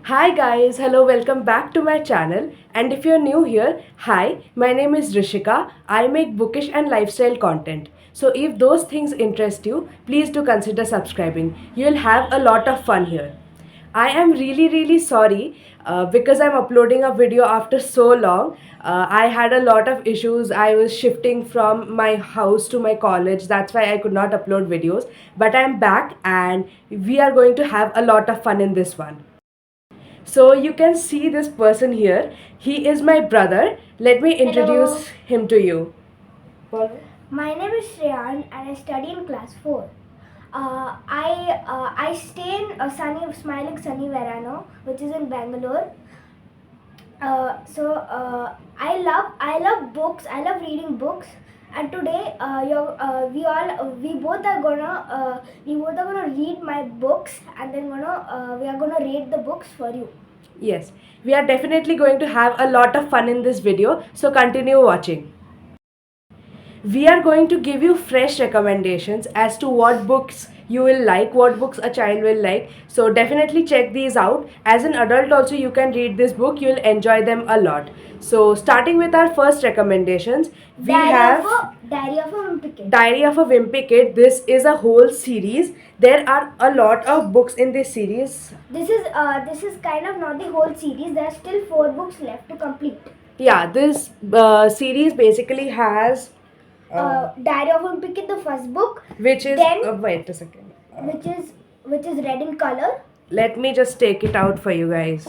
Hi guys, hello, welcome back to my channel. And if you're new here, hi, my name is Rishika. I make bookish and lifestyle content. So if those things interest you, please do consider subscribing. You'll have a lot of fun here. I am really sorry because I'm uploading a video after so long. I had a lot of issues. I was shifting from my house to my college. That's why I could not upload videos. But I'm back and we are going to have a lot of fun in this one. So you can see this person here. He is my brother. Let me introduce Hello. him to you. My name is Shreyan and I study in class 4. I stay in Smiling Sunny Verano, which is in Bangalore. I love books. I love reading books. And today, we both are gonna read my books, and then we are gonna rate the books for you. Yes, we are definitely going to have a lot of fun in this video. So continue watching. We are going to give you fresh recommendations as to what books you will like, what books a child will like. So definitely check these out. As an adult also you can read this book, you'll enjoy them a lot. So starting with our first recommendations, we have Diary of a Wimpy Kid. Diary of a Wimpy Kid. This is a whole series. There are a lot of books in this series. This is kind of not the whole series. There are still 4 books left to complete. Yeah, this series basically has Diary of a Wimpy Kid, the first book, which is then wait a second. which is red in color. Let me just take it out for you guys.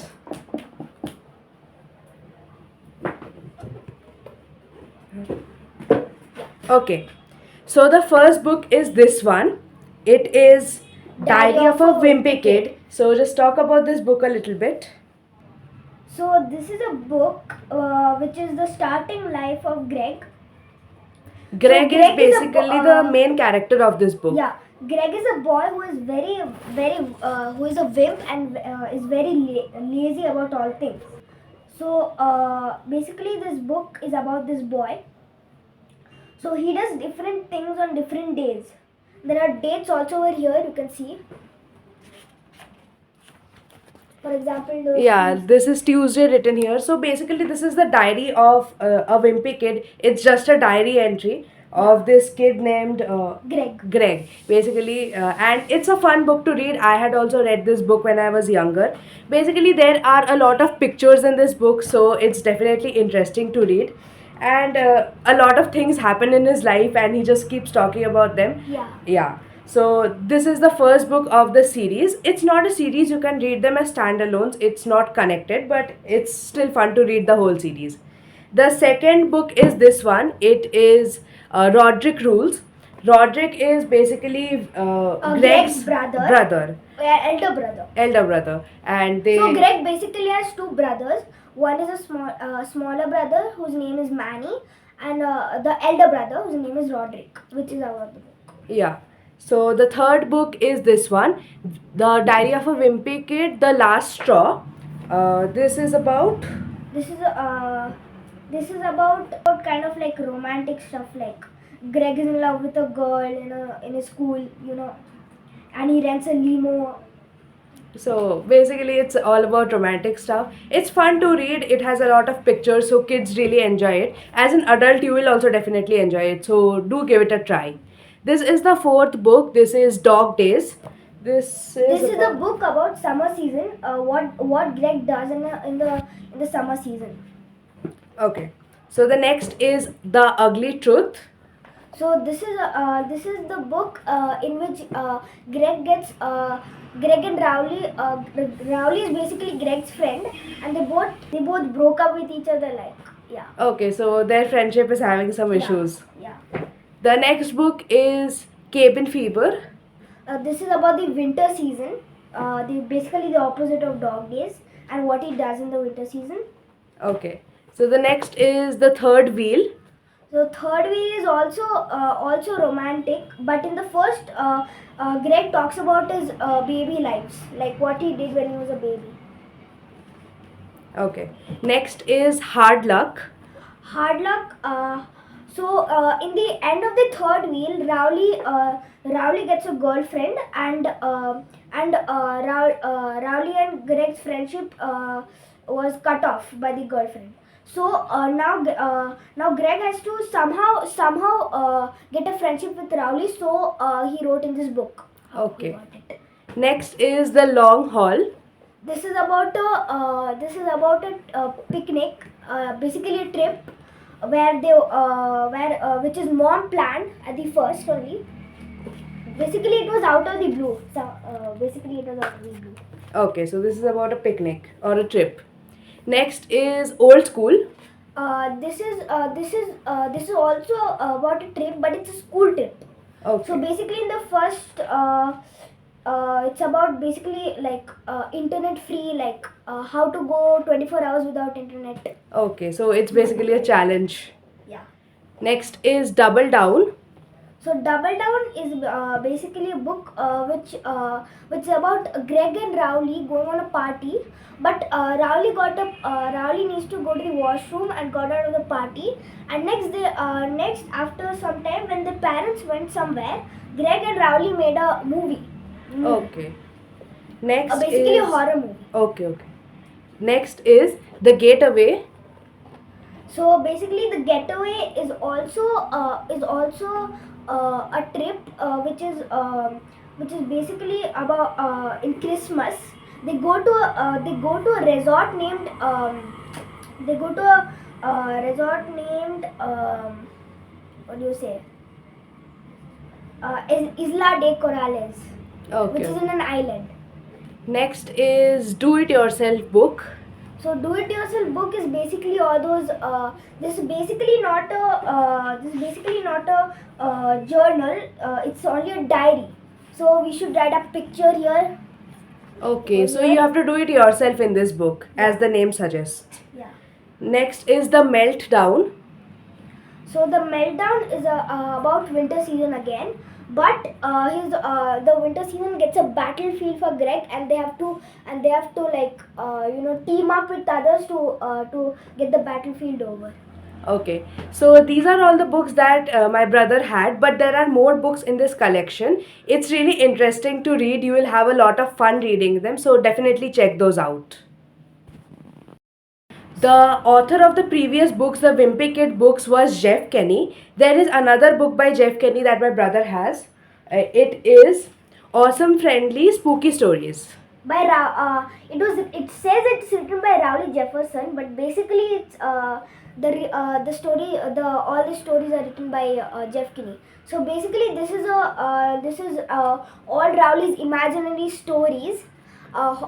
Okay, so the first book is this one. It is Diary of a Wimpy Kid. So just talk about this book a little bit. So this is a book which is the starting life of Greg. Greg is Greg is a basically the main character of this book. Yeah, Greg is a boy who is who is a wimp and is very lazy about all things. So basically, this book is about this boy. So he does different things on different days. There are dates also over here. You can see. For example, yeah, this is Tuesday written here. So basically, this is the diary of a wimpy kid. It's just a diary entry of this kid named Greg. Greg, basically, and it's a fun book to read. I had also read this book when I was younger. Basically, there are a lot of pictures in this book, so it's definitely interesting to read. And a lot of things happen in his life, and he just keeps talking about them. Yeah. Yeah. So this is the first book of the series. It's not a series, you can read them as standalones. It's not connected, but it's still fun to read the whole series. The second book is this one. It is Roderick Rules. Roderick is basically Greg's brother. Elder brother. Elder brother. And they. So Greg basically has 2 brothers. One is a smaller brother whose name is Manny, and the elder brother whose name is Roderick, which is our book. Yeah. So the third book is this one, The Diary of a Wimpy Kid, The Last Straw. This is about. This is about kind of like romantic stuff. Like Greg is in love with a girl in a school, and he rents a limo. So basically, it's all about romantic stuff. It's fun to read. It has a lot of pictures, so kids really enjoy it. As an adult, you will also definitely enjoy it. So do give it a try. This is the fourth book. This is Dog Days. This is a book about summer season. What Greg does in the summer season. Okay. So the next is The Ugly Truth. So this is the book in which Greg gets Greg and Rowley. Rowley is basically Greg's friend, and they both broke up with each other. Yeah. Okay, so their friendship is having some issues. Yeah. The next book is Cabin Fever. This is about the winter season. Basically the opposite of Dog Days and what he does in the winter season. Okay. So the next is The Third Wheel. So third wheel is also romantic, but in the first, Greg talks about his baby lives, like what he did when he was a baby. Okay. Next is Hard Luck. Hard luck. So in the end of the third wheel, Rowley gets a girlfriend, and Rowley and Greg's friendship was cut off by the girlfriend. So now Greg has to somehow get a friendship with Rowley. So he wrote in this book. How he Okay. got it. Next is The Long Haul. This is about a picnic, basically a trip where where which is mom planned at the first only. Basically, it was out of the blue. So basically, it was out of the blue. Okay, so this is about a picnic or a trip. Next is Old School. This is also about a trip, but it's a school trip. Okay. So basically, in the first, it's about basically like internet free, like how to go 24 hours without internet. Okay, so it's basically a challenge. Yeah. Next is Double Down. So Double Down is basically a book which is about Greg and Rowley going on a party, but Rowley needs to go to the washroom and got out of the party. And next after some time when the parents went somewhere, Greg and Rowley made a movie. Okay. Next Basically is a horror movie. Okay. Next is The Getaway. So basically, the getaway is also a trip which is basically about in Christmas they go to a resort named they go to a resort named what do you say Isla de Corrales, which is in an island. Next is Do It Yourself book. So do-it-yourself book is basically all those. This is basically not a journal. It's only a diary. So we should write a picture here. Okay, so you have to do it yourself in this book, as the name suggests. Yeah. Next is The Meltdown. So the meltdown is about winter season again, but the winter season gets a battlefield for Greg, and they have to like team up with others to get the battlefield over. Okay, so these are all the books that my brother had, but there are more books in this collection. It's really interesting to read. You will have a lot of fun reading them, so definitely check those out. The author of the previous books, the Wimpy Kid books, was Jeff Kenny. There is another book by Jeff Kenny that my brother has. It is Awesome Friendly Spooky Stories. It says it's written by Rowley Jefferson, but basically it's the story all the stories are written by Jeff Kinney. So basically this is all Rowley's imaginary stories,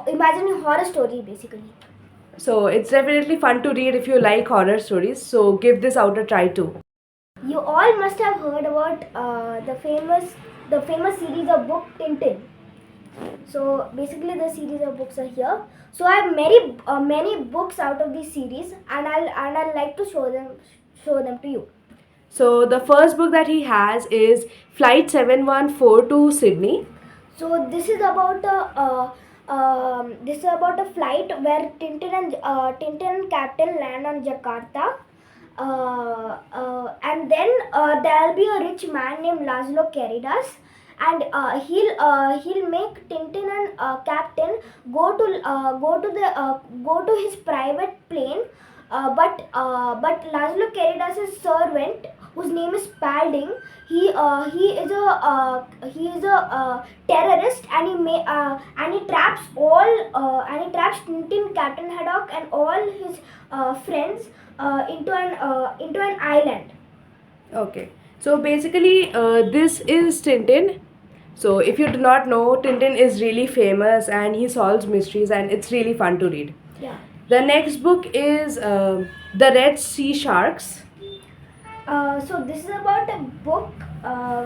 imaginary horror stories basically. So it's definitely fun to read if you like horror stories. So give this out a try too. You all must have heard about the famous series of book Tintin. So basically the series of books are here. So I have many books out of this series, and I'll like to show them to you. So the first book that he has is Flight 714 to Sydney. So this is about a flight where Tintin and Captain land on Jakarta, and then there'll be a rich man named Laszlo Keridas, and he'll make Tintin and Captain go to his private plane, but Laszlo Keridas' servant, whose name is Spalding, he is a terrorist, and he traps Tintin, Captain Haddock, and all his friends into an island. Okay. So basically, this is Tintin. So if you do not know, Tintin is really famous and he solves mysteries and it's really fun to read. Yeah. The next book is The Red Sea Sharks. So this is about a book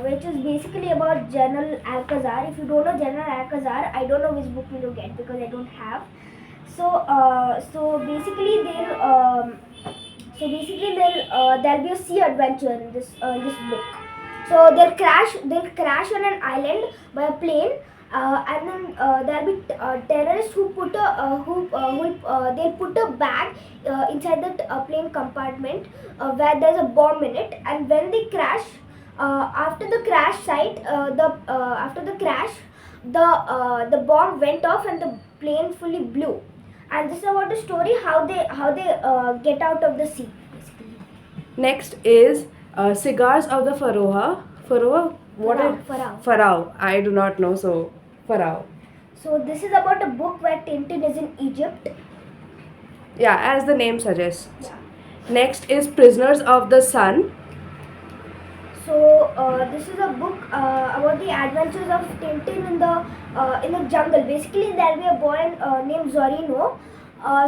which is basically about General Alcazar. If you don't know General Alcazar, I don't know which book will you get because I don't have. So basically there'll be a sea adventure in this book. So they'll crash on an island by a plane, And then there'll be terrorists who put a they'll put a bag inside the plane compartment where there's a bomb in it, and when they crash, after the crash site, the after the crash, the bomb went off and the plane fully blew. And this is about the story how they get out of the sea, basically. Next is Cigars of the Faroha. Faroha? What Farao, is Farao. Farao? I do not know, so Farao. So this is about a book where Tintin is in Egypt. Yeah, as the name suggests. Yeah. Next is Prisoners of the Sun. So this is a book about the adventures of Tintin in the jungle. Basically, there'll be a boy named Zorino.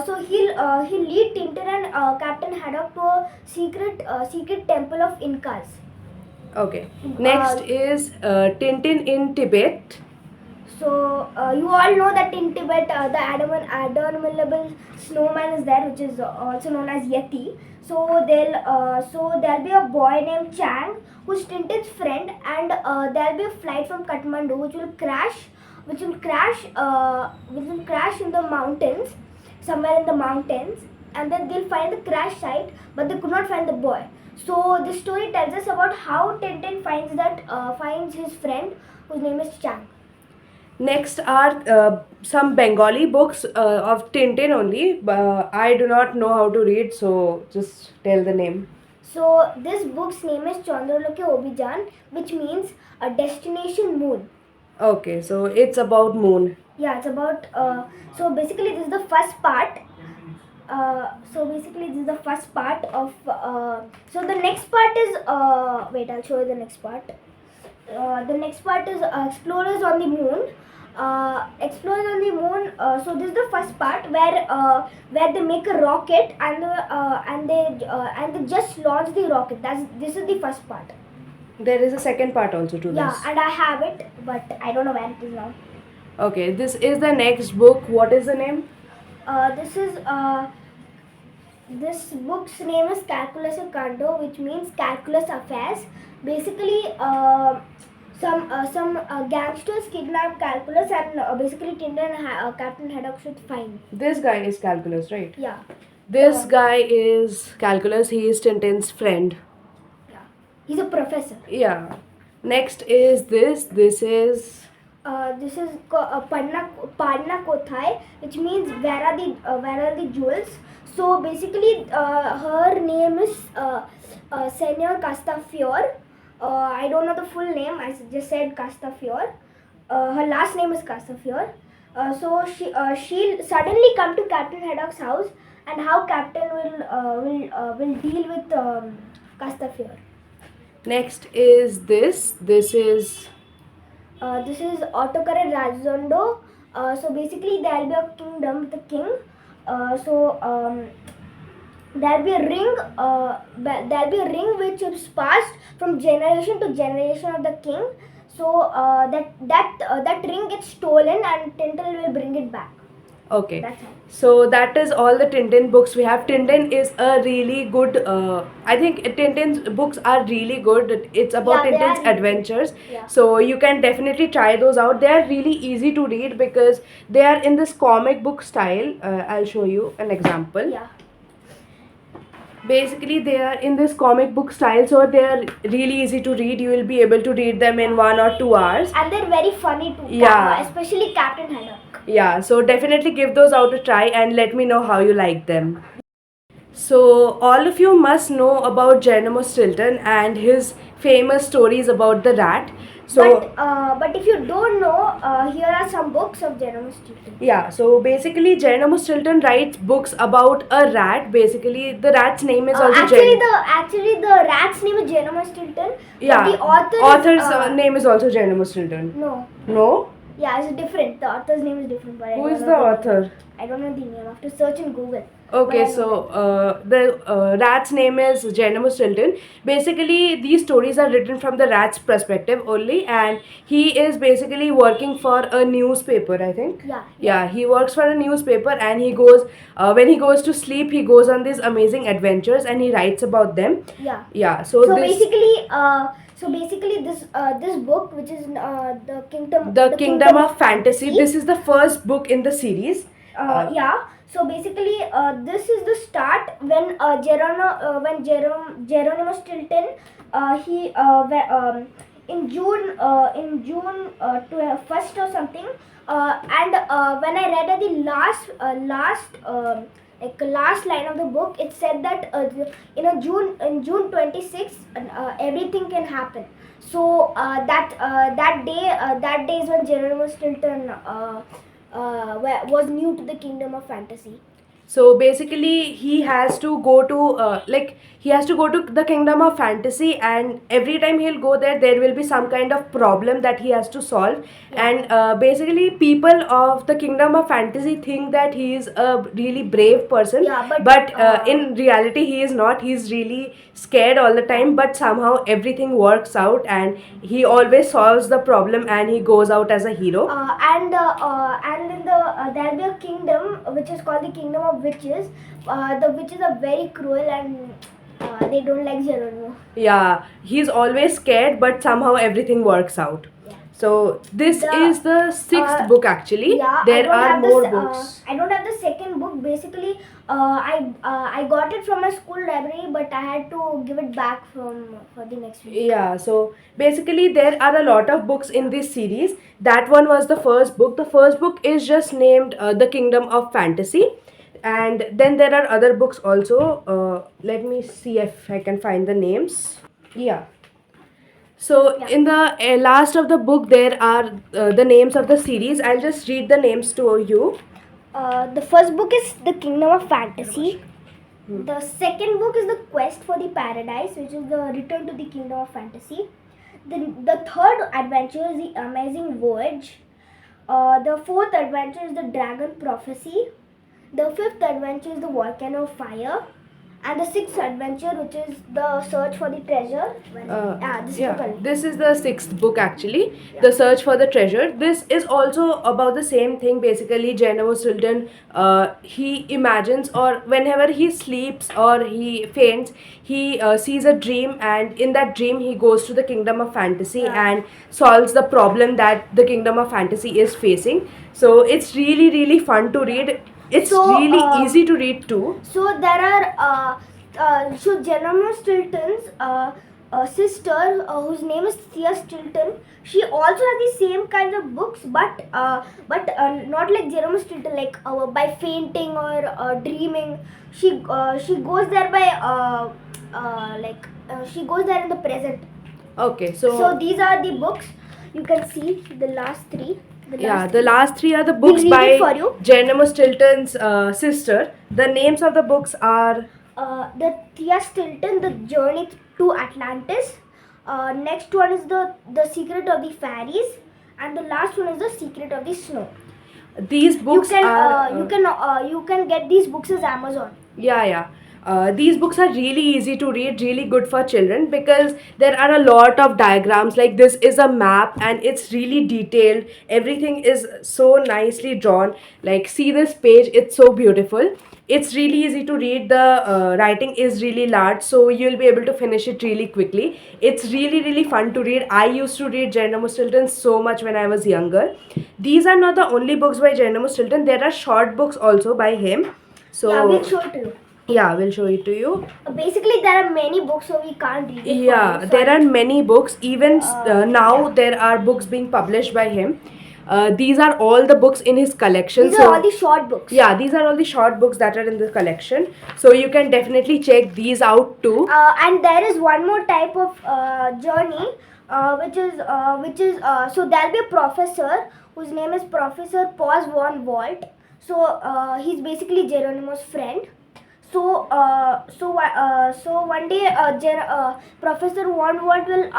So he'll lead Tintin and Captain Haddock to a secret temple of Incas. Okay. Next is Tintin in Tibet. So you all know that in Tibet the adorable snowman is there, which is also known as Yeti. So there'll be a boy named Chang who's Tintin's friend, and there'll be a flight from Kathmandu which will crash in the mountains, somewhere in the mountains, and then they'll find the crash site, but they could not find the boy. So this story tells us about how Tintin finds his friend whose name is Chang. Next are some Bengali books of Tintin only. I do not know how to read, so just tell the name. So this book's name is Chandraloke Obijan, which means a destination moon. Okay, so it's about moon. Yeah, it's about. So basically, this is the first part. Of. So the next part is. Wait, I'll show you the next part. The next part is Explorers on the Moon. Explorers on the Moon. So this is the first part where they make a rocket and they just launch the rocket. This is the first part. There is a second part also to Yeah, this. and I have it, but I don't know where it is now. Okay, this is the next book. What is the name? This book's name is Calculus Canto, which means calculus affairs. Basically, some gangsters kidnap Calculus, and basically Tintin and Captain Haddock should find. This guy is Calculus, right? Yeah. This guy is Calculus. He is Tintin's friend. Yeah. He's a professor. Yeah. Next is this. This is Padna Kothai, which means where are the jewels. So basically, her name is Senor Castafiore. I don't know the full name. I just said Castafiore. Her last name is Castafiore. So she'll suddenly come to Captain Haddock's house, and how Captain will deal with Castafiore. Next is this. This is Autocorrect Rajondo. So basically, there'll be a kingdom with a king. There'll be a ring. There'll be a ring which is passed from generation to generation of the king. So that ring gets stolen, and Tintin will bring it back. okay. That's all. So that is all the Tintin books we have. Tintin is a really good. I think Tintin's books are really good. It's about Yeah, they Tintin's are. adventures. Yeah. So you can definitely try those out. They are really easy to read because they are in this comic book style. I'll show you an example. Yeah. Basically, they are in this comic book style, so they are really easy to read. You will be able to read them in 1 or 2 hours. And they're very funny too. Yeah. Especially Captain Haddock. Yeah, so definitely give those out a try and let me know how you like them. So all of you must know about Geronimo Stilton and his famous stories about the rat. So but if you don't know, here are some books of Geronimo Stilton. yeah, so basically Geronimo Stilton writes books about a rat. Basically, the rat's name is also Actually, the rat's name is Geronimo Stilton. Yeah, But the author's name is also Geronimo Stilton. No. No? Yeah, it's different. The author's name is different. But Who is the author? I don't know the name. I have to search in Google. Okay, But I know so the rat's name is Geronimo Stilton. Basically, these stories are written from the rat's perspective only, and he is basically working for a newspaper, I think. Yeah. Yeah, he works for a newspaper, and he goes when he goes to sleep, he goes on these amazing adventures, and he writes about them. Yeah. Yeah, so this. Basically, So basically, this book, which is The Kingdom of Fantasy. This is the first book in the series. Yeah. So basically, this is the start when Geronimo Stilton, he in June 1st or something, and when I read at the last line of the book, it said that in June 26th, everything can happen. So that day is when Geronimo Stilton was new to the kingdom of fantasy. So basically, he has to go to he has to go to the kingdom of fantasy, and every time he'll go there, there will be some kind of problem that he has to solve. Yeah. And basically, people of the kingdom of fantasy think that he is a really brave person. Yeah, but in reality, he is not. He's really scared all the time. But somehow everything works out, and he always solves the problem, and he goes out as a hero. And in the there'll be a kingdom which is called the kingdom of witches. The witches are very cruel, and they don't like Geronimo. Yeah, he's always scared, but somehow everything works out. Yeah. So this is the sixth book actually. Yeah, There are more books. I don't have the second book. Basically, I got it from my school library, but I had to give it back for the next week. Yeah, so basically there are a lot of books in this series. That one was the first book. The first book is just named The Kingdom of Fantasy. And then there are other books also. Let me see if I can find the names. Yeah. So Yeah. in the last of the book, there are the names of the series. I'll just read the names to you. The first book is The Kingdom of Fantasy. The second book is The Quest for the Paradise, which is the Return to the Kingdom of Fantasy. The third adventure is The Amazing Voyage. The fourth adventure is The Dragon Prophecy. The fifth adventure is The Volcano of Fire. And the sixth adventure, which is The Search for the Treasure. This is the sixth book actually, The Search for the Treasure. This is also about the same thing. Basically, Geronimo Stilton, he imagines, or whenever he sleeps or he faints, he sees a dream, and in that dream he goes to the kingdom of fantasy and solves the problem that the kingdom of fantasy is facing. So it's really really fun to read. It's really easy to read too. So there are Geronimo Stilton's sister, whose name is Thea Stilton. She also has the same kinds of books, but not like Geronimo Stilton, like by fainting or dreaming. She goes there by she goes there in the present. Okay, So these are the books. You can see the last three. The last three are the books We'll read it for by you. Geronimo Stilton's sister. The names of the books are The Thea Stilton, The Journey to Atlantis. Next one is the Secret of the Fairies, and the last one is The Secret of the Snow. these books You can get these books as Amazon. Yeah. These books are really easy to read, really good for children, because there are a lot of diagrams. Like this is a map and it's really detailed. Everything is so nicely drawn. Like see this page, it's so beautiful. It's really easy to read. The writing is really large, so you'll be able to finish it really quickly. It's really really fun to read. I used to read Geronimo Stilton so much when I was younger. These are not the only books by Geronimo Stilton. There are short books also by him. So Yeah, we'll show it to you. yeah, we'll show it to you. Basically, there are many books, so we can't read it. Yeah, there are many books. Even now, there are books being published by him. These are all the books in his collection. These are all the short books. Yeah, these are all the short books that are in the collection. So you can definitely check these out too. And there is one more type of journey, which is so there'll be a professor whose name is Professor Pos von Walt. So he's basically Geronimo's friend. So one day Professor von Walt will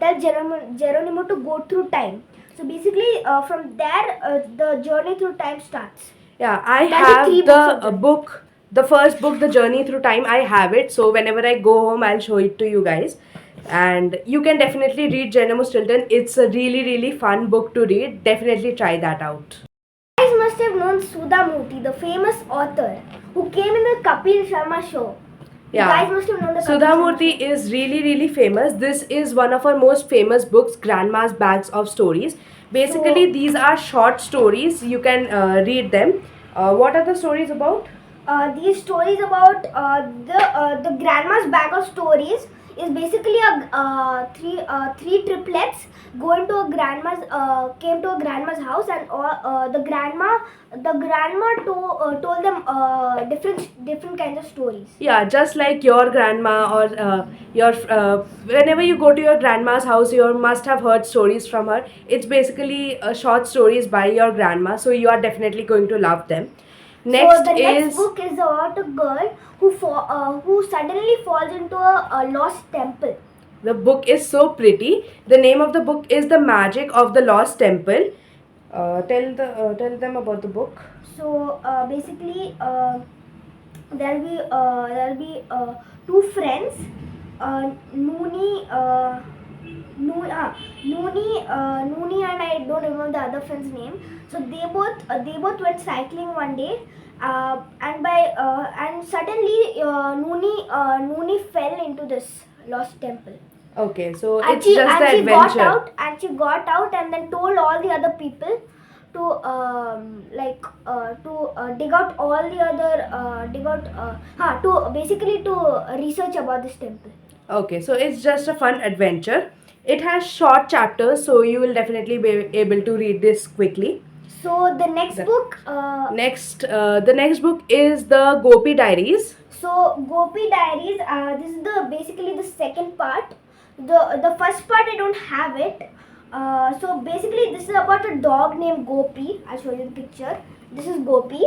tell Geronimo to go through time. So basically from there the journey through time starts. Yeah, I There are have three books of the them. book, the first book, The Journey Through Time. I have it. So whenever I go home, I'll show it to you guys. And you can definitely read Geronimo Stilton. It's a really, really fun book to read. Definitely try that out. You guys must have known Sudha Murthy, the famous author who came in the Kapil Sharma show. You Yeah. guys must have known the Sudha Kabir Murthy Sharma is really, really famous. This is one of our most famous books, Grandma's Bags of Stories. Basically, So- these are short stories. You can read them. What are the stories about? These stories about the grandma's bag of stories is basically a three triplets going to a grandma's came to a grandma's house, and told them different kinds of stories. Yeah, just like your grandma or your whenever you go to your grandma's house, you must have heard stories from her. It's basically short stories by your grandma, so you are definitely going to love them. Next So the next is book is about a girl who suddenly falls into a lost temple. the book is so pretty. The name of the book is The Magic of the Lost Temple. Tell them about the book. So basically, there'll be two friends, Nooni, Nooni, and I don't remember the other friend's name. So they both went cycling one day, and suddenly Nooni fell into this lost temple. Okay, so And it's just the adventure. she got out and then told all the other people to dig out all the other dig out to basically to research about this temple. Okay, so it's just a fun adventure. It has short chapters, so you will definitely be able to read this quickly. So the next The- book The next book is the Gopi Diaries. so Gopi Diaries, this is the basically the second part. The first part I don't have it. So basically this is about a dog named Gopi. I'll show you the picture. This is Gopi,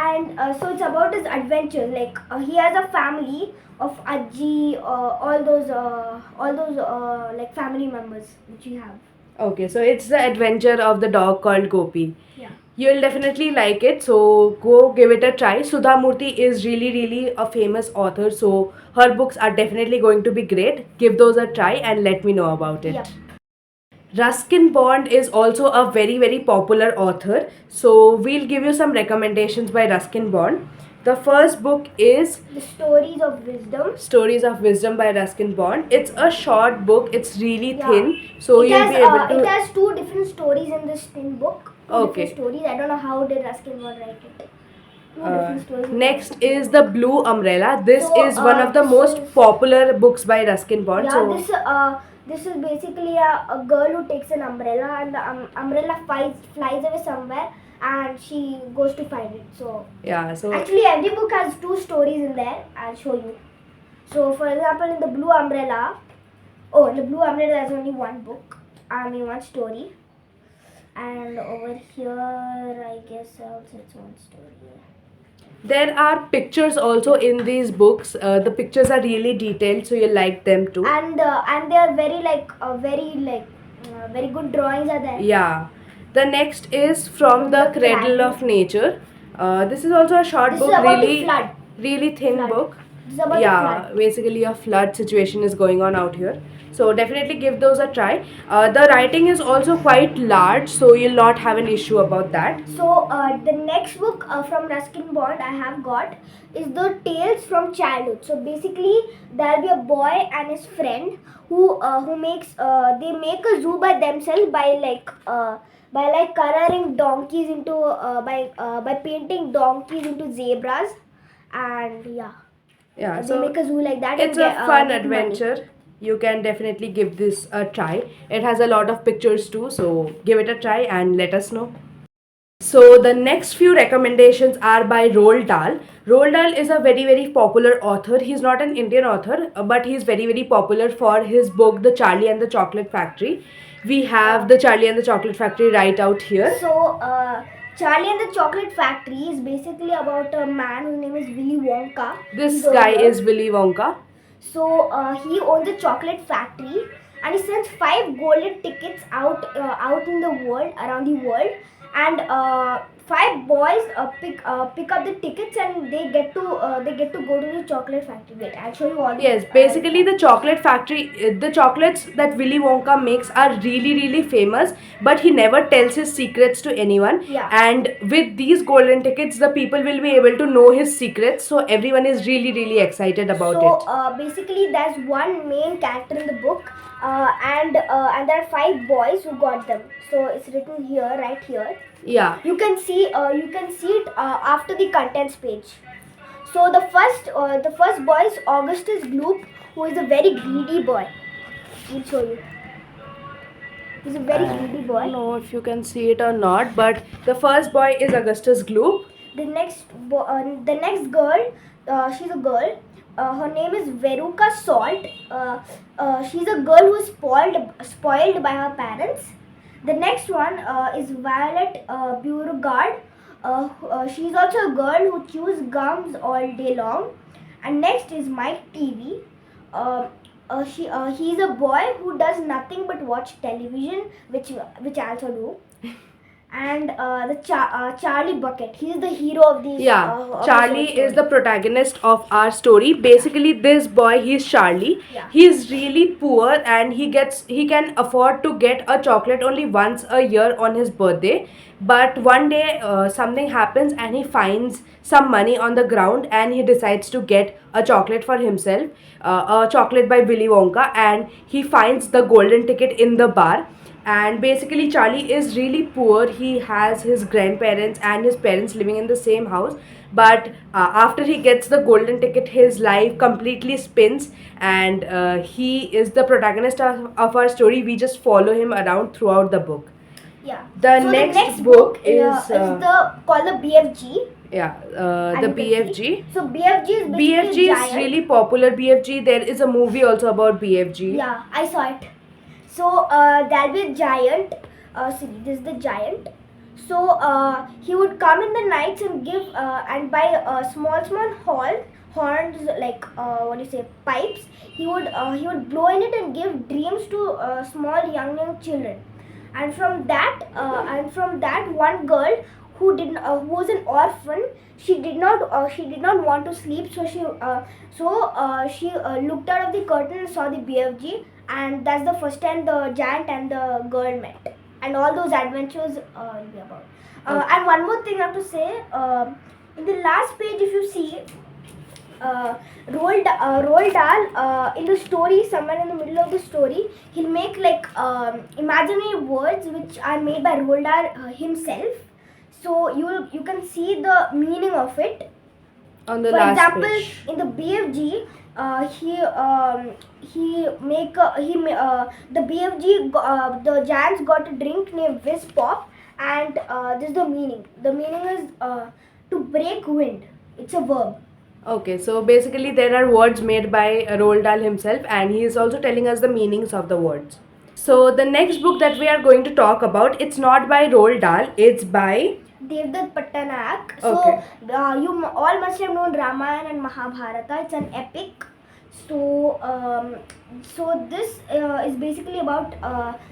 and so it's about his adventures. Like he has a family of Ajji, all those like family members which we have. Okay, so it's the adventure of the dog called Gopi. Yeah. You'll definitely like it, so go give it a try. Sudha Murthy is really, really a famous author, so her books are definitely going to be great. Give those a try and let me know about it. Yep. Ruskin Bond is also a very, very popular author, so we'll give you some recommendations by Ruskin Bond. The first book is The Stories of Wisdom. Stories of Wisdom by Ruskin Bond. It's a short book, it's really Yeah. thin, so it you'll has, be able to. It has two different stories in this thin book. Two Okay. different stories. I don't know how did Ruskin Bond write it. Two different stories. in Next one. is The Blue Umbrella. This So, is one of the this most is- popular books by Ruskin Bond. Yeah, this is basically a girl who takes an umbrella, and the umbrella flies away somewhere, and she goes to find it. So yeah, so actually every book has two stories in there. I'll show you. So for example, in the Blue Umbrella, in the Blue Umbrella there's only one book. I mean one story. And over here, I guess also it's one story. there are pictures also in these books. The pictures are really detailed, so you like them too. And they are very good drawings are there. Yeah. The next is From the Cradle of Nature. This is also a short This book, is about the really, flood. really thin Flood. book. This is about the Yeah, flood. basically a flood situation is going on out here. So definitely give those a try. The writing is also quite large, so you'll not have an issue about that. So the next book from Ruskin Bond I have got is the Tales from Childhood. So basically there'll be a boy and his friend who makes they make a zoo by themselves by coloring donkeys into by painting donkeys into zebras, and Yeah, they so make a zoo like that. it's and a fun get money. adventure. You can definitely give this a try. It has a lot of pictures too, so give it a try and let us know. So the next few recommendations are by Roald Dahl. Roald Dahl is a very, very popular author. He's not an Indian author, but he's very, very popular for his book The Charlie and the Chocolate Factory. We have The Charlie and the Chocolate Factory right out here. So, Charlie and the Chocolate Factory is basically about a man whose name is Willy Wonka. This He's a guy owner. is Willy Wonka. So he owns a chocolate factory, and he sends 5 golden tickets out in the world, around the world, and 5 boys pick up the tickets and they get to go to the chocolate factory. Wait, I'll show you all. Yes, basically the chocolate factory, the chocolates that Willy Wonka makes are really, really famous, but he never tells his secrets to anyone. Yeah. And with these golden tickets, the people will be able to know his secrets, so everyone is really, really excited about So it. basically, there's one main character in the book, and there are 5 boys who got them. So it's written here, right here. Yeah. You can see it after the contents page. So the first boy is Augustus Gloop, who is a very greedy boy. We'll show you. He's a very greedy I boy. don't know if you can see it or not, but the first boy is Augustus Gloop. The next girl, she's a girl. Her name is Veruca Salt. She's a girl who is spoiled by her parents. The next one is Violet Beauregard. She's also a girl who chews gums all day long. And next is Mike TV. He's a boy who does nothing but watch television, which I also do. And Charlie Bucket. He's the hero of these. Yeah, of Charlie this whole is the protagonist of our story. Basically, this boy, he's Charlie. Yeah. He's really poor and he can afford to get a chocolate only once a year on his birthday. But one day something happens and he finds some money on the ground and he decides to get a chocolate for himself, a chocolate by Willy Wonka, and he finds the golden ticket in the bar. And basically Charlie is really poor. He has his grandparents and his parents living in the same house, but after he gets the golden ticket his life completely spins, and he is the protagonist of our story. We just follow him around throughout the book. Yeah. The So next book is is called the BFG. yeah, And the you can BFG. see. So BFG is basically BFG a is giant. really popular. BFG, there is a movie also about BFG. Yeah, I saw it. So there'll be a giant. See, this is the giant. So he would come in the nights and give and buy small horns, like what do you say, pipes. He would blow in it and give dreams to small young children. And from that one girl who was an orphan, she did not want to sleep, so she looked out of the curtain and saw the BFG, and that's the first time the giant and the girl met, and all those adventures will be about. Okay. And one more thing I have to say, in the last page, if you see, Roald Dahl, in the story, somewhere in the middle of the story, he'll make like imaginary words which are made by Roald Dahl himself. So you can see the meaning of it. On the For last example, page. in the BFG, the BFG the giants got a drink named Whiz Pop, and this is the meaning. The meaning is to break wind. It's a verb. Okay, so basically there are words made by Roald Dahl himself, and he is also telling us the meanings of the words. So the next book that we are going to talk about, it's not by Roald Dahl, it's by Devdutt Pattanayak. Okay. So you all must have known Ramayana and Mahabharata. It's an epic. So this is basically about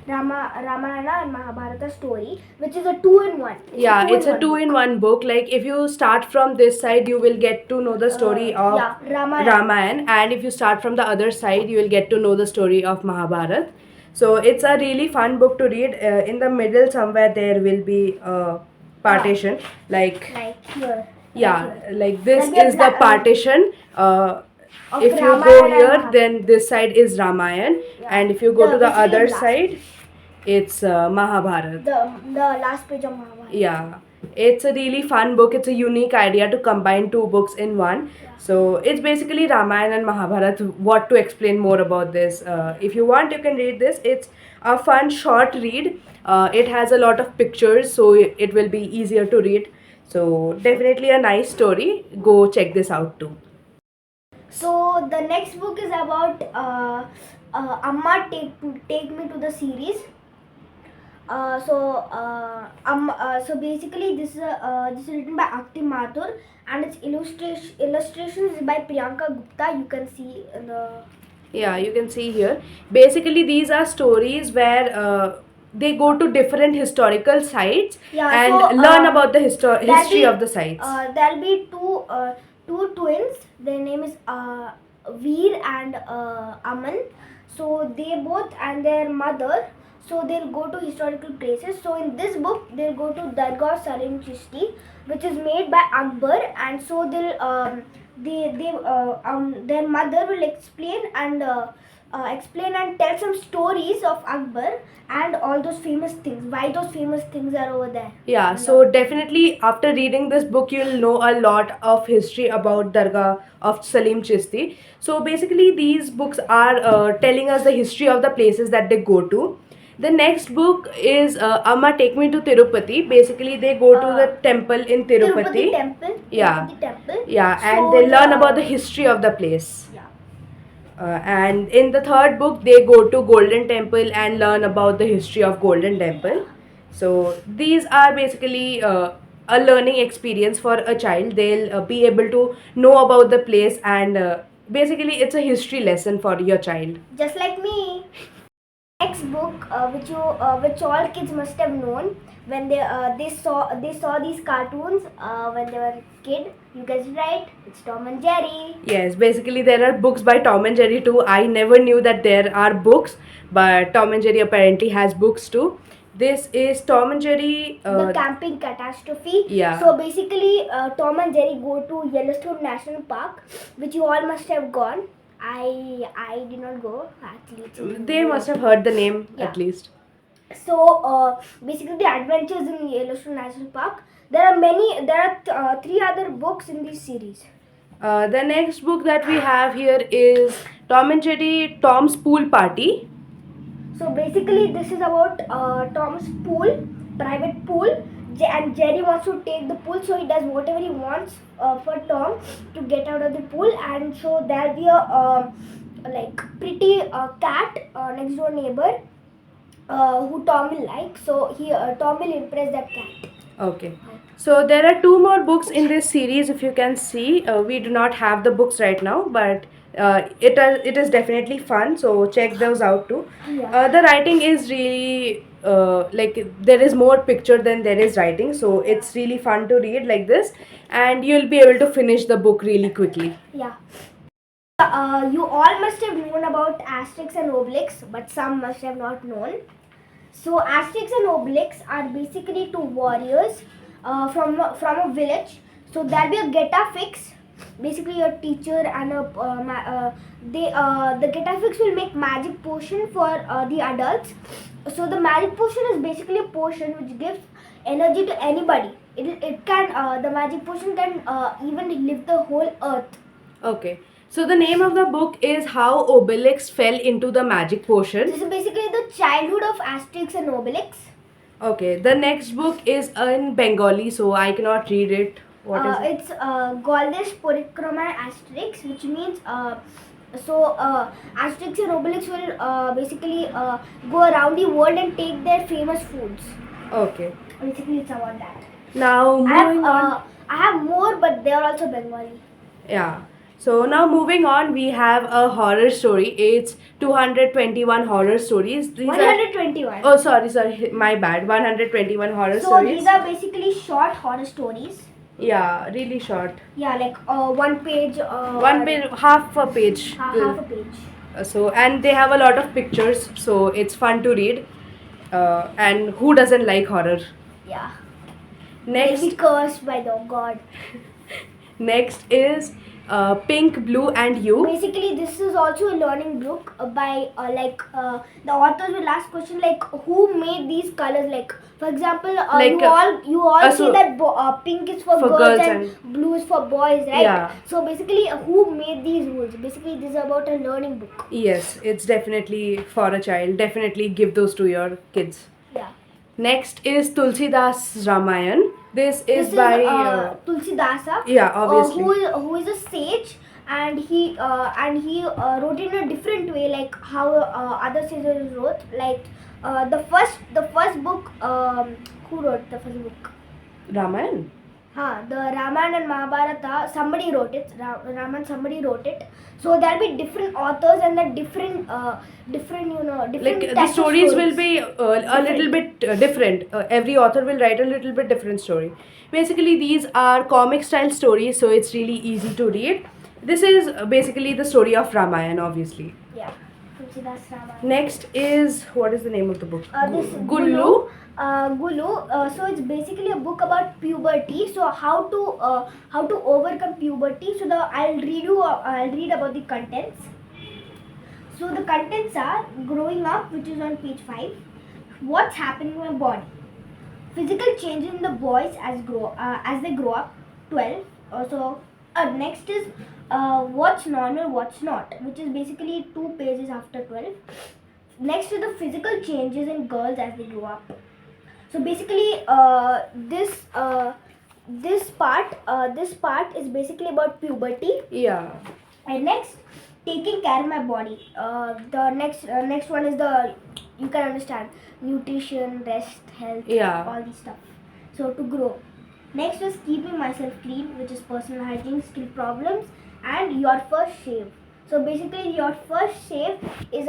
Ramayana and Mahabharata story, which is a two-in-one. yeah, it's a two-in-one book. Like if you start from this side, you will get to know the story of yeah, Ramayana. Ramayana, and if you start from the other side, you will get to know the story of Mahabharata. So it's a really fun book to read. In the middle somewhere there will be a partition, like here. yeah, Right here. like this There'll be a is the partition. Of If you Ramayana go and here, Mahabharata. then this side is Ramayan, Yeah. and if you go to the basically other last side, it's Mahabharata. The last page of Mahabharata. Yeah, it's a really fun book. It's a unique idea to combine two books in one. So it's basically Ramayana and Mahabharata. What to explain more about this? If you want, you can read this. It's a fun short read. It has a lot of pictures, so it will be easier to read. So definitely a nice story. Go check this out too. So the next book is about Amma Take Me to the series. So basically this is written by Akti Mathur, and its illustrations is by Priyanka Gupta. You can see in the Yeah, you can see here. Basically, these are stories where they go to different historical sites Yeah, and so, learn about the there'll history be of the sites. there'll be two twins. Their name is Veer and Aman. So they both and their mother. So they'll go to historical places. So in this book, they'll go to Dargah Salim Chishti, which is made by Akbar, and so their mother will explain and tell some stories of Akbar and all those famous things. Why those famous things are over there? Yeah, so definitely after reading this book, you'll know a lot of history about Dargah of Salim Chishti. So basically, these books are telling us the history of the places that they go to. The next book is Amma Take Me to Tirupati. Basically, they go to the temple in Tirupati. Temple. Yeah. Tirupati temple. Yeah, and So they learn about the history of the place. Yeah. And in the third book, they go to Golden Temple and learn about the history of Golden Temple. So these are basically a learning experience for a child. They'll be able to know about the place, and basically it's a history lesson for your child. Just like me. Next book, which all kids must have known when they saw these cartoons when they were kid. You guys right? It's Tom and Jerry. Yes, basically there are books by Tom and Jerry too. I never knew that there are books, but Tom and Jerry apparently has books too. This is Tom and Jerry. The camping catastrophe. Yeah. So basically, Tom and Jerry go to Yellowstone National Park, which you all must have gone. I did not go actually. They must have heard the name at least. So basically, the adventures in Yellowstone National Park. There are three other books in this series. The next book that we have here is Tom and Jerry Tom's Pool Party. So basically, this is about Tom's pool, private pool, and Jerry wants to take the pool, so he does whatever he wants for Tom to get out of the pool, and so there'll be a pretty cat next door neighbor who Tom will like. So Tom will impress that cat. Okay. So there are two more books in this series. If you can see, we do not have the books right now, but it is definitely fun. So check those out too. Yeah. The writing is really like there is more picture than there is writing, so it's really fun to read like this, and you'll be able to finish the book really quickly. Yeah. You all must have known about Asterix and Obelix, but some must have not known. So Asterix and Obelix are basically two warriors from a village. So there'll be a Getafix, basically a teacher and the Getafix will make magic potion for the adults. So the magic potion is basically a potion which gives energy to anybody. It can the magic potion can even lift the whole earth. Okay. So the name of the book is How Obelix Fell into the Magic Potion. This is basically the childhood of Asterix and Obelix. Okay, the next book is in Bengali, so I cannot read it. What is it? It's Goldesh Porikrama Asterix, which means Asterix and Obelix will basically go around the world and take their famous foods. Okay. Basically, it's about that. Now moving on. I have more, but they are also Bengali. Yeah. So now moving on, we have a horror story. It's 221 horror stories. These 121. Oh, sorry, my bad. 121 horror So stories. these are basically short horror stories. Yeah, really short. Yeah, like one page. One page, half a page. Half a page. And they have a lot of pictures, so it's fun to read. And who doesn't like horror? Yeah. Next. They'll be cursed by the god. Next is Pink, Blue, and You. Basically, this is also a learning book by the authors will ask question like who made these colors. Like for example, you all see that pink is for girls and blue is for boys, right? Yeah. So basically, who made these rules? Basically, this is about a learning book. Yes, it's definitely for a child. Definitely give those to your kids. Yeah. Next is Tulsidas Ramayan. This is by Tulsidasa. Yeah, obviously. Who is a sage, and he wrote in a different way, like how other sages wrote. Like the first book. Who wrote the first book? Ramayan. The Ramayana and Mahabharata, somebody wrote it. Raman, somebody wrote it. So there'll be different authors and the different Like the types of stories will stories. be a little bit different. Every author will write a little bit different story. Basically, these are comic style stories, so it's really easy to read. This is basically the story of Ramayana, obviously. Yeah, Tulsidas Ramayana. Next is, what is the name of the book? This Gullu. Gulu. So it's basically a book about puberty. So how to overcome puberty. So I'll read about the contents. So the contents are growing up, which is on page 5. What's happening in my body? Physical changes in the boys as they grow up. 12. Next is what's normal, what's not, which is basically 2 pages after 12. Next is the physical changes in girls as they grow up. So basically, this part is basically about puberty. Yeah. And next, taking care of my body. The next one is the, you can understand, nutrition, rest, health, Yeah. all these stuff. So to grow. Next is keeping myself clean, which is personal hygiene, skill problems, and your first shave. So basically, your first shave is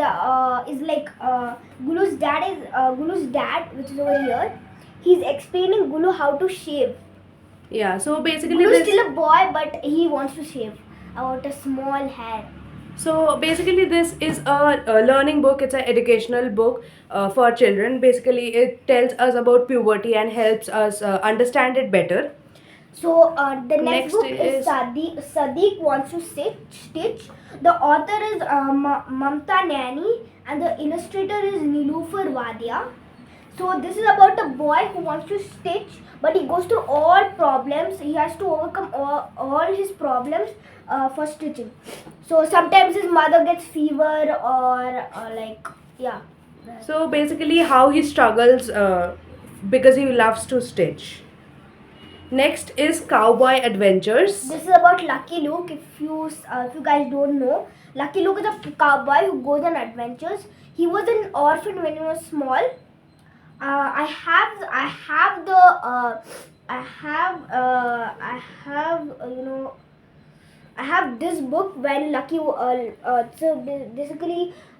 Gulu's dad, which is over here. He's explaining Gulu how to shave. Yeah. So basically, Gulu's this. still a boy, but he wants to shave about a small hair. So basically, this is a learning book. It's an educational book for children. Basically, it tells us about puberty and helps us understand it better. So the Next next book is is- Sadiq wants to stitch. The author is Mamta Nani and the illustrator is Nilufar Wadia. So this is about a boy who wants to stitch, but he goes through all problems. He has to overcome all his problems for stitching. So sometimes his mother gets fever or like, yeah. So basically, how he struggles because he loves to stitch. Next is Cowboy Adventures. This is about Lucky Luke. If you guys don't know, Lucky Luke is a cowboy who goes on adventures. He was an orphan when he was small. I have the I have this book when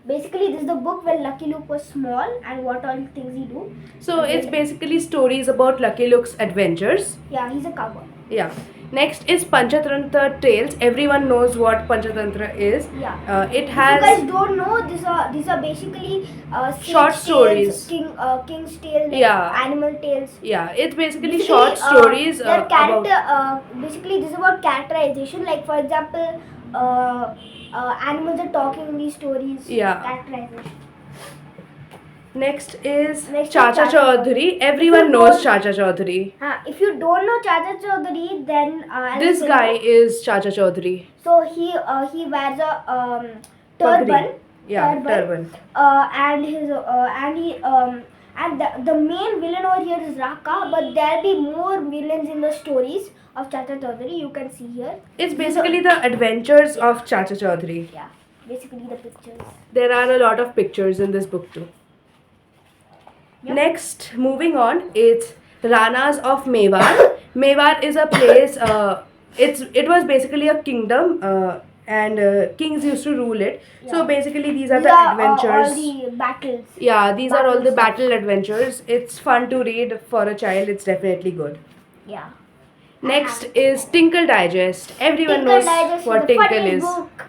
basically this is the book when Lucky Luke was small and what all things he do. So it's basically stories about Lucky Luke's adventures. Yeah, he's a cowboy. Yeah. Next is Panchatantra Tales. Everyone knows what Panchatantra is. Yeah. It If you has guys don't know, these are basically Short Saint's stories. Tales, King's Tales, Yeah. Animal Tales. Yeah, it's basically Basically, short stories their about. character. Basically, this is about characterization. Like for example, animals are talking in these stories. Yeah. Characterization. Next is Next is Chacha Chacha Chaudhary. Everyone you knows don't- Chacha Chaudhary. If you don't know Chacha Chaudhary, then I'll This tell guy you. is Chacha Chaudhary. So he wears a turban. Pagdi. Yeah, turban. And his and the main villain over here is Raka, but there'll be more villains in the stories of Chacha Chaudhary. You can see here. It's basically the adventures of Chacha Chaudhary. Yeah, basically the pictures. There are a lot of pictures in this book too. Yep. Next, moving on, it's Ranas of Mewar. Mewar is a place. It was basically a kingdom, and kings used to rule it. So Yeah. basically, these are These the are adventures. all the battles. Yeah, these are all the Battle battle adventures. It's fun to read for a child. It's definitely good. Yeah. Next is Tinkle Digest. Everyone Tinkle knows Digest what is the Tinkle funniest is. book.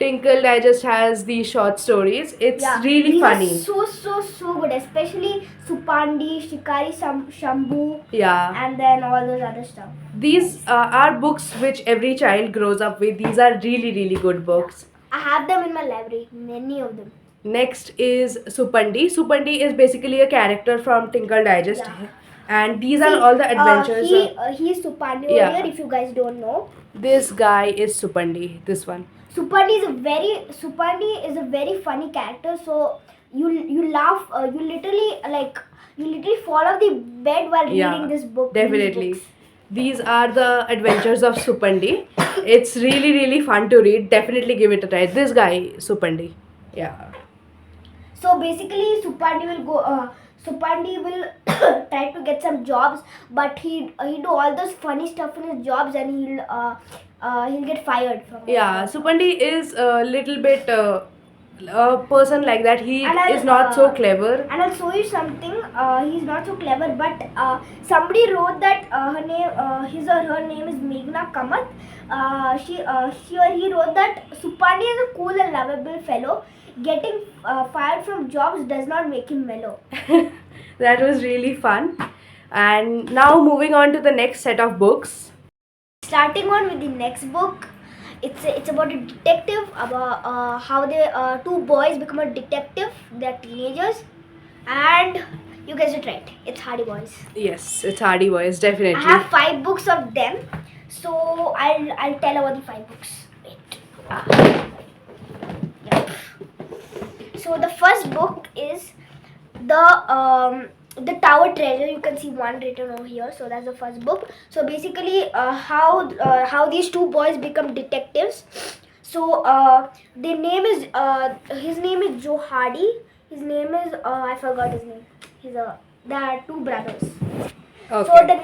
Tinkle Digest has these short stories. It's Yeah, really these funny. are so good, especially Supandi, Shikari Shambhu, Yeah. and then all those other stuff. These are books which every child grows up with. These are really, really good books. I have them in my library, many of them. Next is Supandi. Supandi is basically a character from Tinkle Digest. Yeah. And these are all the adventures. He's Supandi Yeah. over here. If you guys don't know, This guy is Supandi. This one. Supandi is a very funny character. So you laugh, you literally fall off the bed while reading this book. these Definitely. books. These are the adventures of Supandi. It's really, really fun to read. Definitely give it a try. This guy, Supandi. Yeah. So basically, Supandi will go. Supandi will try to get some jobs, but he do all those funny stuff in his jobs, and he'll get fired from Yeah, his job. Supandi is a little bit a person like that. He And I'll, is not so clever. And I'll show you something. He's not so clever, but somebody wrote that his or her name is Meghna Kamath. She or he wrote that Supandi is a cool and lovable fellow. Getting fired from jobs does not make him mellow. That was really fun. And now moving on to the next set of books. Starting on with the next book, it's about a detective, about how two boys become a detective. They're teenagers, and you guessed it right. It's Hardy Boys. Yes, it's Hardy Boys, definitely. I have 5 books of them, so I'll tell about the 5 books. Wait. Yep. So the first book is the Tower Treasure. You can see one written over here. So that's the first book. So basically, how these two boys become detectives. So their name is his name is Joe Hardy. His name is I forgot his name. There are 2 brothers. Okay. So the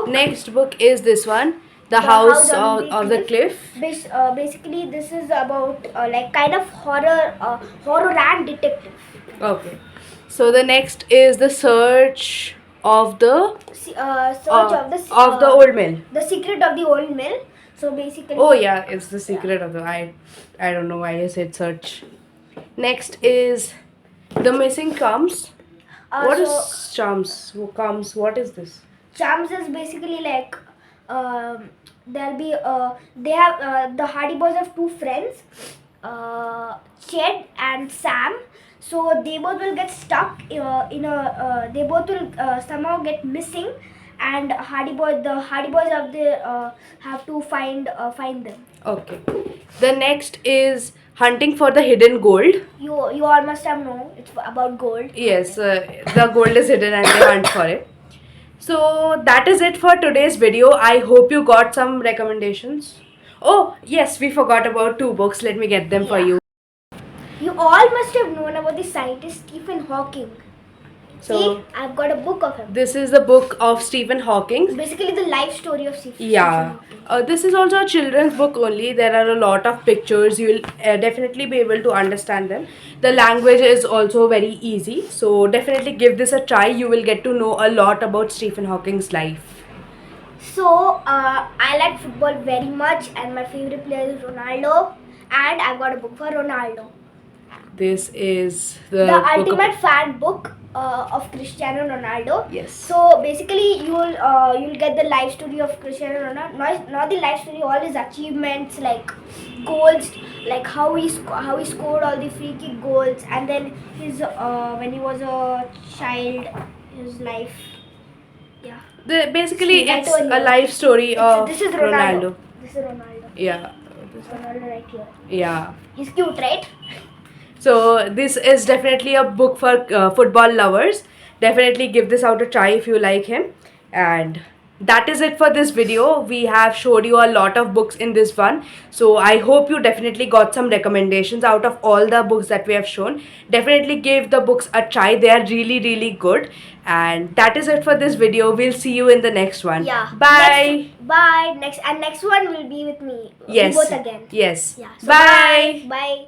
next book is this one, The House of the Cliff. Basically, this is about like kind of horror and detective. Okay. So the next is The Search of the Of the Old Mill. The Secret of the Old Mill. So basically. Oh yeah, it's The Secret of the I don't know why I said search. Next is The Missing Comes. What is Chums? Who comes? What is this? Chums is basically like there'll be they have the Hardy Boys have 2 friends, Ched and Sam. So they both will get stuck in a. They both will somehow get missing, and the Hardy Boys have to find them. Okay. The next is Hunting for the Hidden Gold. You all must have known it's about gold. Yes, the gold is hidden and they hunt for it. So that is it for today's video. I hope you got some recommendations. Oh yes, we forgot about 2 books. Let me get them for you. You all must have known about the scientist Stephen Hawking. So see, I've got a book of him. This is the book of Stephen Hawking. Basically, the life story of Stephen. Yeah. This is also a children's book only. There are a lot of pictures. You will definitely be able to understand them. The language is also very easy. So definitely give this a try. You will get to know a lot about Stephen Hawking's life. So I like football very much, and my favorite player is Ronaldo. And I've got a book for Ronaldo. This is the ultimate fan book of Cristiano Ronaldo. Yes. So basically, you'll get the life story of Cristiano Ronaldo. Not the life story, all his achievements, like goals, like how he scored all the free kick goals, and then his when he was a child, his life. Yeah. Basically, it's a life story of this is Ronaldo. This is Ronaldo. Yeah. Ronaldo right here. Yeah. He's cute, right? So this is definitely a book for football lovers. Definitely give this out a try if you like him. And that is it for this video. We have showed you a lot of books in this one. So I hope you definitely got some recommendations out of all the books that we have shown. Definitely give the books a try. They are really, really good. And that is it for this video. We'll see you in the next one. Yeah. Bye. Bye. Next one will be with me. Yes. We both again. Yes. Yeah. So bye. Bye.